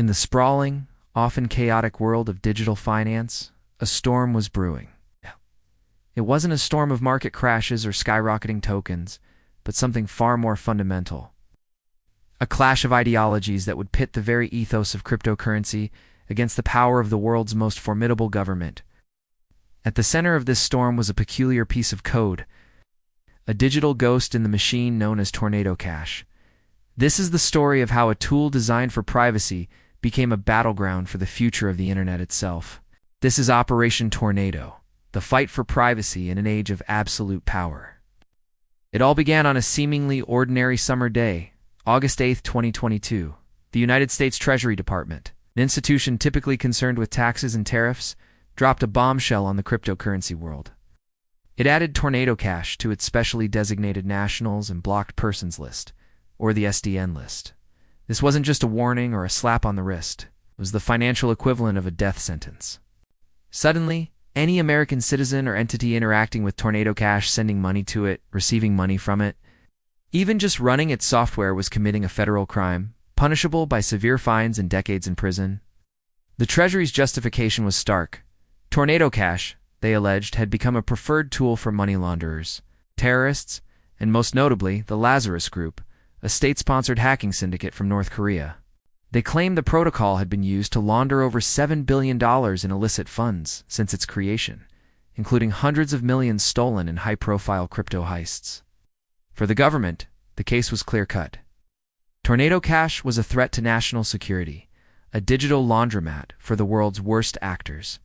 In the sprawling, often chaotic world of digital finance, a storm was brewing. It wasn't a storm of market crashes or skyrocketing tokens, but something far more fundamental. A clash of ideologies that would pit the very ethos of cryptocurrency against the power of the world's most formidable government. At the center of this storm was a peculiar piece of code, a digital ghost in the machine known as Tornado Cash. This is the story of how a tool designed for privacy became a battleground for the future of the internet itself. This is Operation Tornado, the fight for privacy in an age of absolute power. It all began on a seemingly ordinary summer day, August 8, 2022. The United States Treasury Department, an institution typically concerned with taxes and tariffs, dropped a bombshell on the cryptocurrency world. It added Tornado Cash to its specially designated nationals and blocked persons list, or the SDN list. This wasn't just a warning or a slap on the wrist. It was the financial equivalent of a death sentence. Suddenly, any American citizen or entity interacting with Tornado Cash, sending money to it, receiving money from it, even just running its software, was committing a federal crime, punishable by severe fines and decades in prison. The Treasury's justification was stark. Tornado Cash, they alleged, had become a preferred tool for money launderers, terrorists, and most notably, the Lazarus Group, a state-sponsored hacking syndicate from North Korea. They claimed the protocol had been used to launder over $7 billion in illicit funds since its creation, including hundreds of millions stolen in high-profile crypto heists. For the government, the case was clear-cut. Tornado Cash was a threat to national security, a digital laundromat for the world's worst actors.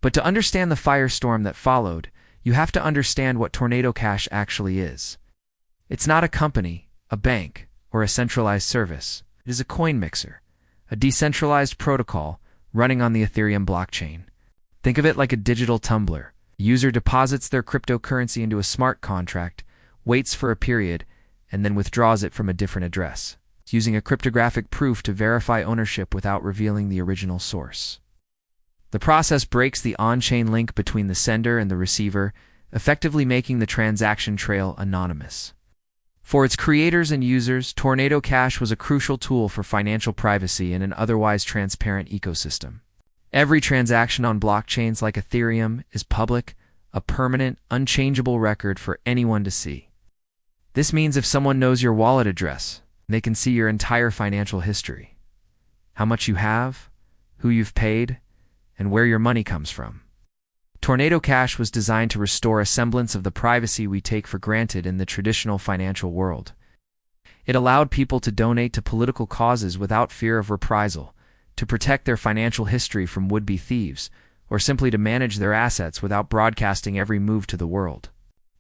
But to understand the firestorm that followed, you have to understand what Tornado Cash actually is. It's not a company, a bank, or a centralized service. It is a coin mixer, a decentralized protocol running on the Ethereum blockchain. Think of it like a digital tumbler. The user deposits their cryptocurrency into a smart contract, waits for a period, and then withdraws it from a different address, using a cryptographic proof to verify ownership without revealing the original source. The process breaks the on-chain link between the sender and the receiver, effectively making the transaction trail anonymous. For its creators and users, Tornado Cash was a crucial tool for financial privacy in an otherwise transparent ecosystem. Every transaction on blockchains like Ethereum is public, a permanent, unchangeable record for anyone to see. This means if someone knows your wallet address, they can see your entire financial history, how much you have, who you've paid, and where your money comes from. Tornado Cash was designed to restore a semblance of the privacy we take for granted in the traditional financial world. It allowed people to donate to political causes without fear of reprisal, to protect their financial history from would-be thieves, or simply to manage their assets without broadcasting every move to the world.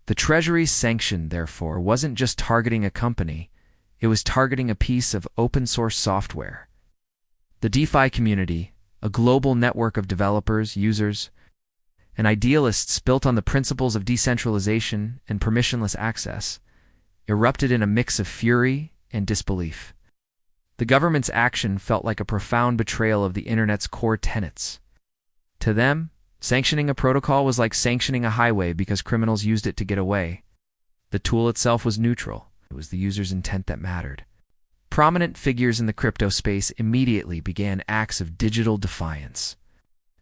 The Treasury's sanction, therefore, wasn't just targeting a company, it was targeting a piece of open-source software. The DeFi community, a global network of developers, users, and idealists built on the principles of decentralization and permissionless access, erupted in a mix of fury and disbelief. The government's action felt like a profound betrayal of the internet's core tenets. To them, sanctioning a protocol was like sanctioning a highway because criminals used it to get away. The tool itself was neutral. It was the user's intent that mattered. Prominent figures in the crypto space immediately began acts of digital defiance.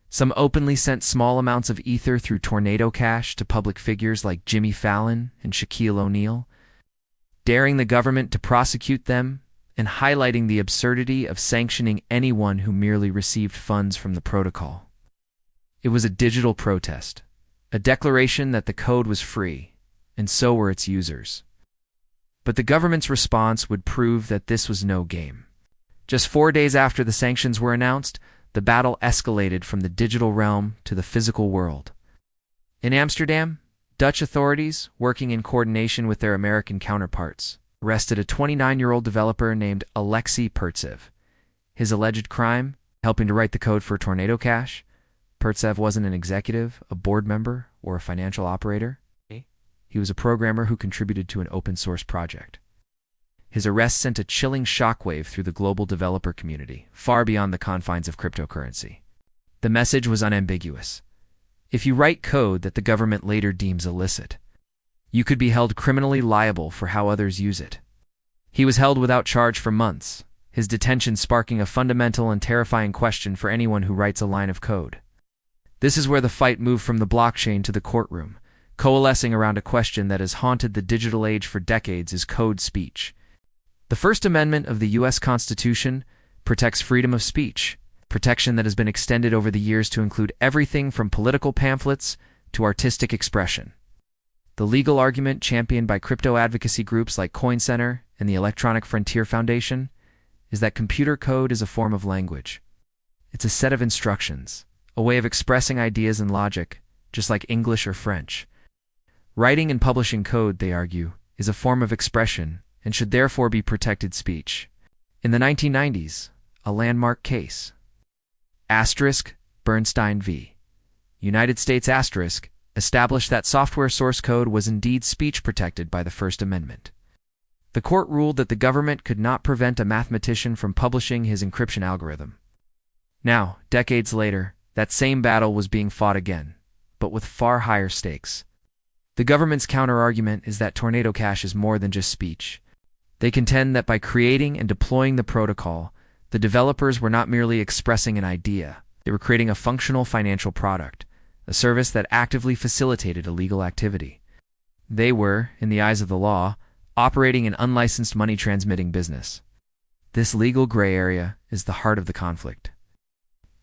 Some openly sent small amounts of Ether through Tornado Cash to public figures like Jimmy Fallon and Shaquille O'Neal, daring the government to prosecute them and highlighting the absurdity of sanctioning anyone who merely received funds from the protocol. It was a digital protest, a declaration that the code was free, and so were its users. But the government's response would prove that this was no game. Just 4 days after the sanctions were announced, the battle escalated from the digital realm to the physical world. In Amsterdam, Dutch authorities, working in coordination with their American counterparts, arrested a 29-year-old developer named Alexei Pertsev. His alleged crime? Helping to write the code for Tornado Cash. Pertsev wasn't an executive, a board member, or a financial operator. He was a programmer who contributed to an open-source project. His arrest sent a chilling shockwave through the global developer community, far beyond the confines of cryptocurrency. The message was unambiguous. If you write code that the government later deems illicit, you could be held criminally liable for how others use it. He was held without charge for months, his detention sparking a fundamental and terrifying question for anyone who writes a line of code. This is where the fight moved from the blockchain to the courtroom, coalescing around a question that has haunted the digital age for decades: is code speech? The First Amendment of the U.S. Constitution protects freedom of speech, protection that has been extended over the years to include everything from political pamphlets to artistic expression. The legal argument championed by crypto advocacy groups like Coin Center and the Electronic Frontier Foundation is that computer code is a form of language. It's a set of instructions, a way of expressing ideas and logic, just like English or French. Writing and publishing code, they argue, is a form of expression and should therefore be protected speech. In the 1990s, a landmark case, Bernstein v. United States established that software source code was indeed speech protected by the First Amendment. The court ruled that the government could not prevent a mathematician from publishing his encryption algorithm. Now, decades later, that same battle was being fought again, but with far higher stakes. The government's counter-argument is that Tornado Cash is more than just speech. They contend that by creating and deploying the protocol, the developers were not merely expressing an idea, they were creating a functional financial product, a service that actively facilitated illegal activity. They were, in the eyes of the law, operating an unlicensed money-transmitting business. This legal gray area is the heart of the conflict.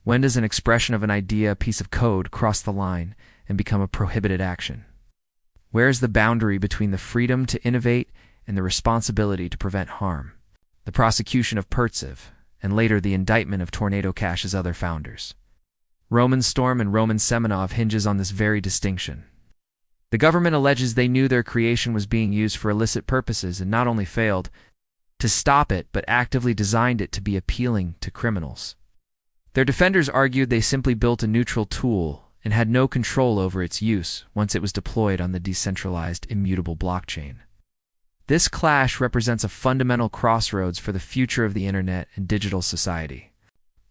When does an expression of an idea, a piece of code, cross the line and become a prohibited action? Where is the boundary between the freedom to innovate and the responsibility to prevent harm? The prosecution of Pertsev, and later the indictment of Tornado Cash's other founders, Roman Storm and Roman Semenov, hinges on this very distinction. The government alleges they knew their creation was being used for illicit purposes and not only failed to stop it, but actively designed it to be appealing to criminals. Their defenders argued they simply built a neutral tool and had no control over its use once it was deployed on the decentralized, immutable blockchain. This clash represents a fundamental crossroads for the future of the internet and digital society.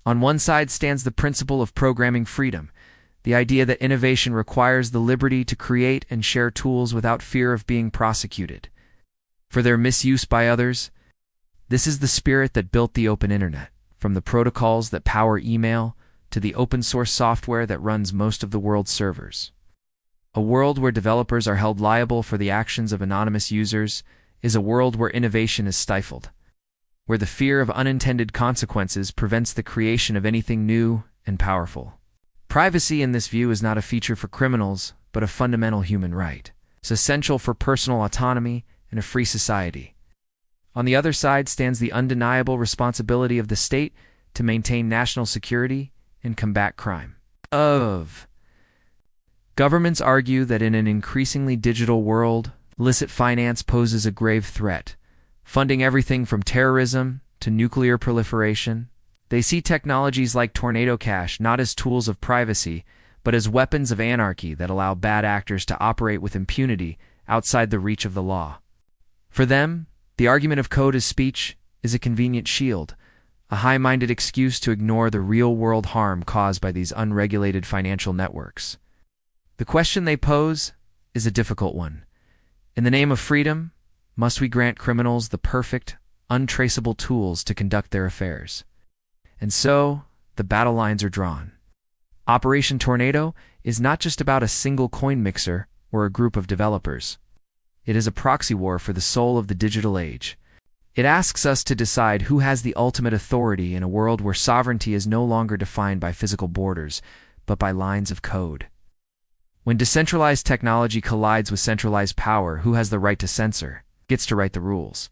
On one side stands the principle of programming freedom, the idea that innovation requires the liberty to create and share tools without fear of being prosecuted for their misuse by others. This is the spirit that built the open internet, from the protocols that power email to the open-source software that runs most of the world's servers. A world where developers are held liable for the actions of anonymous users is a world where innovation is stifled, where the fear of unintended consequences prevents the creation of anything new and powerful. Privacy in this view is not a feature for criminals, but a fundamental human right. It's essential for personal autonomy and a free society. On the other side stands the undeniable responsibility of the state to maintain national security and combat crime. Governments argue that in an increasingly digital world, illicit finance poses a grave threat, funding everything from terrorism to nuclear proliferation. They see technologies like Tornado Cash not as tools of privacy, but as weapons of anarchy that allow bad actors to operate with impunity outside the reach of the law. For them, the argument of code as speech is a convenient shield, a high-minded excuse to ignore the real-world harm caused by these unregulated financial networks. The question they pose is a difficult one. In the name of freedom, must we grant criminals the perfect, untraceable tools to conduct their affairs? And so, the battle lines are drawn. Operation Tornado is not just about a single coin mixer or a group of developers. It is a proxy war for the soul of the digital age. It asks us to decide who has the ultimate authority in a world where sovereignty is no longer defined by physical borders, but by lines of code. When decentralized technology collides with centralized power, who has the right to censor, gets to write the rules?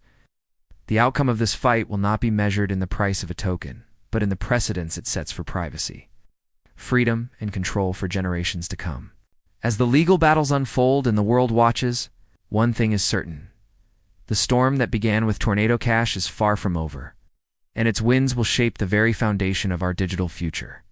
The outcome of this fight will not be measured in the price of a token, but in the precedents it sets for privacy, freedom, and control for generations to come. As the legal battles unfold and the world watches, one thing is certain. The storm that began with Tornado Cash is far from over, and its winds will shape the very foundation of our digital future.